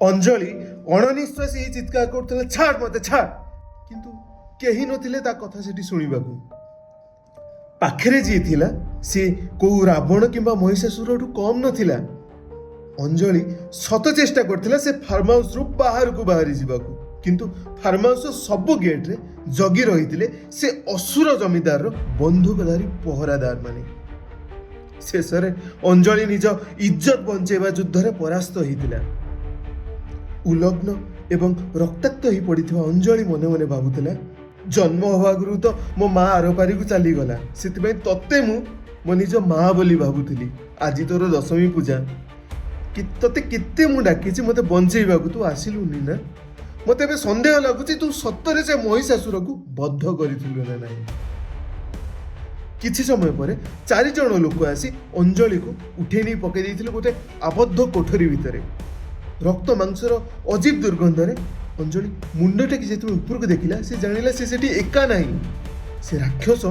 अंजलि अणनिश्वासी चित्कार करथिले, छाड़ मते छाड़, किंतु केही नथिले ता कथा सेठी सुनिबाकू। पाखरे जी थिला से को रावण किंबा महिषासुर कम नथिला। अंजलि शत चेष्टा करथिला से फार्म हाउस रु बाहर को बाहरी जीवाकू, किंतु फार्म हाउस सब गेट रे जगी रहिथिले से असुर जमीदार रो बंदूकधारी पहरादार माने। शेषरे अंजलि निज इज्जत बंचेबा युद्ध रे परास्त होइतिला। उलग्न एवं रक्ताक्त हो पड़िथिबा अंजलि मने मने भाबुथिला, जन्म हवागुरु तो मो माँ आरपारी को चली गला, सेतिबे तत्ते मो निज माँ बोली भाबुथिली। आज तोर दशमी पूजा कि तते केते मु डाकिछि मते बंचेइबाकू, तू आसिलुनी ना। मते बे संदेह लागुछि तू सत्तरे से महिषासुर को बद्ध करिथिलु ना नाही। किछि समय पर 4 जण लोक आसी अंजलि को उठे नहीं पकई देइथिले गोटे आबद्ध कोठरी भितरे। रक्त मांसर अजीब दुर्गंध रे अंजलि मुंड टेकी जेतु ऊपर को देखिला, से जानिला से सेठी एका नाही, से राक्षस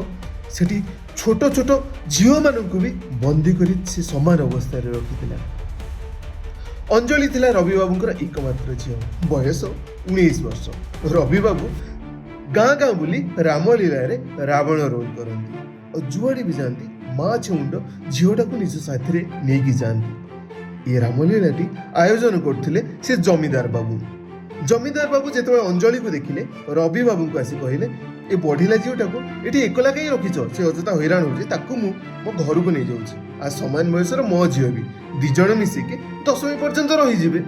सेठी छोट छोट झियो मानकु भी बंदी करी से समान अवस्था रे रखिथिला। अंजलि थिला रवि बाबूंकर एकमात्र झियो, बयस 19 वर्ष। रवि बाबू गाँ गाँ बुली रामलीला रे रावण रोल करती और जुआड़ी भी जाती माँ छेउंड झीटा को निज साथी नहीं जाती। ये रामलीलाटी आयोजन करथिले से जमीदार बाबू। जमीदार बाबू जेतेबेले अंजलि को देखिले रवि बाबू को आसी कहिले, ए बढ़िला झीटा को एठी एकला कहीं रखिछ, से अजता हैरान होउछि, ताकू मो घर को नहीं जाउछि। आ समान बयसर मो झील भी 2 जण मिसिके 10वीं पर्यंत रही जिवे।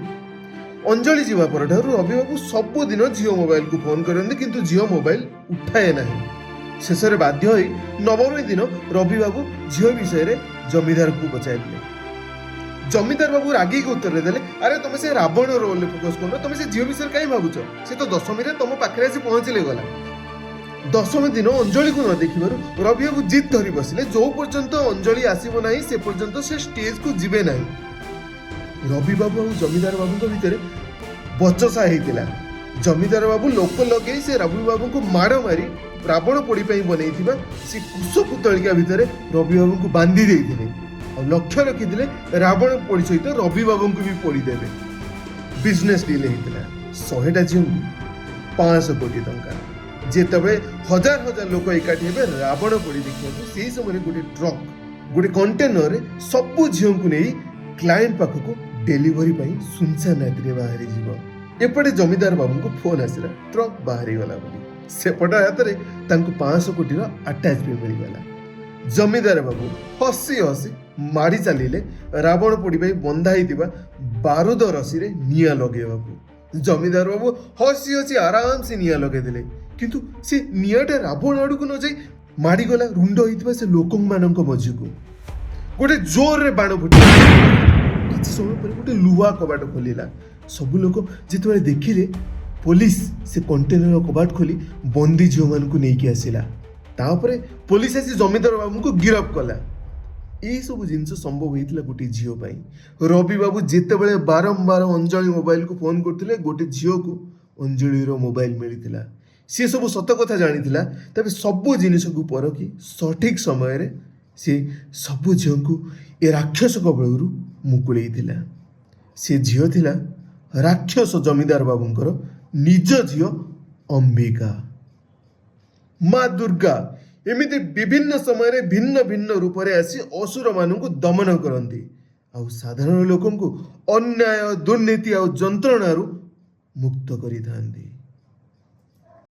अंजलि जीवा पर रवि बाबू सबुदिन झील मोबाइल को फोन करते, किंतु झील मोबाइल उठाए नहीं। शेषे बाध्य होई 9वीं दिन रवि बाबू झील विषय जमीदार को पचारे। जमीदार बाबू रागी को उत्तर देले, अरे तुम से रावण रोल फोकस कर, तुम से झील विषय कहीं भावुच, से तो 10वीं रे तुम पाखे आसी पहुंचले गला। 10वीं दिन अंजलि को न देखिबारु रवि बाबू जिद धरी बसिले, जो पर्यंत अंजलि आसीबो नाही से पर्यंत से स्टेज को जिबे नाही। रवि बाबू और जमीदार बाबू भितर बचसा होता। जमीदार बाबू लोक लगे से रवि बाबू को माड़ मारी रावण पोड़ी बनई से कुश पुतलिका भितर रवि बाबू को बांधी देते और लक्ष्य रखिते रावण पोड़ी सहित रवि बाबू को भी पोड़ी देवे। बिजनेस डील होता 100टा झील 500 कोटी टंका। जेतबे हजार हजार लोक एकाठी हे रावण पोड़ी देखा, से समय गोटे ट्रक गोटे कंटेनर सबू झील को नहीं क्लाएंट पाखक डेलीवरी सुनसान राति बाहरी जीव। एपटे जमीदार बाबू को फोन आसला, ट्रक बाहरी गला बोली। सेपट हाथ में 500 कोटी अटैच भी मिलगला। जमीदार बाबू हसी हसी मारी चलिए रावण पोड़ी बंधा ही बारूद रसी रे निया लगेबाकू। जमीदार बाबू हसी हसी आराम से निया लगेदेले, किंतु से नियाटे रावण आड़ को न जाई मारीगला रुंड होइतिबा से लोक मानक मझी को। गोटे जोर रे बाण फुटी किछि समय पर गोटे लुहा कबाट खोलिला। सब लोक जिते देखिले पुलिस से कंटेनर कबाट खोली बंदी झील मान को लेकिन आसला। तापरे पुलिस आसी जमीदार बाबू को गिरफ्त कला। यही सब जिनस संभव होता गोटे झील पर। रवि बाबू जितेबले बारंबार अंजलि मोबाइल को फोन करते, गोटे झील को अंजलि मोबाइल मिलता। सी सब सत कथा जानी तबे सबू जिनिस को परखी सठिक समय से सबू झील को ए राक्षस कबलू मुकुलैथिला। से झील थिला राक्षस जमीदार बाबूंकर निज झील अंबिका। माँ दुर्गा एमिति विभिन्न समय भिन्न भिन्न रूप से आसी असुर मानू दमन करती आ साधारण लोक अन्याय दुर्नीति आ जंत्रणा मुक्त करि थांती।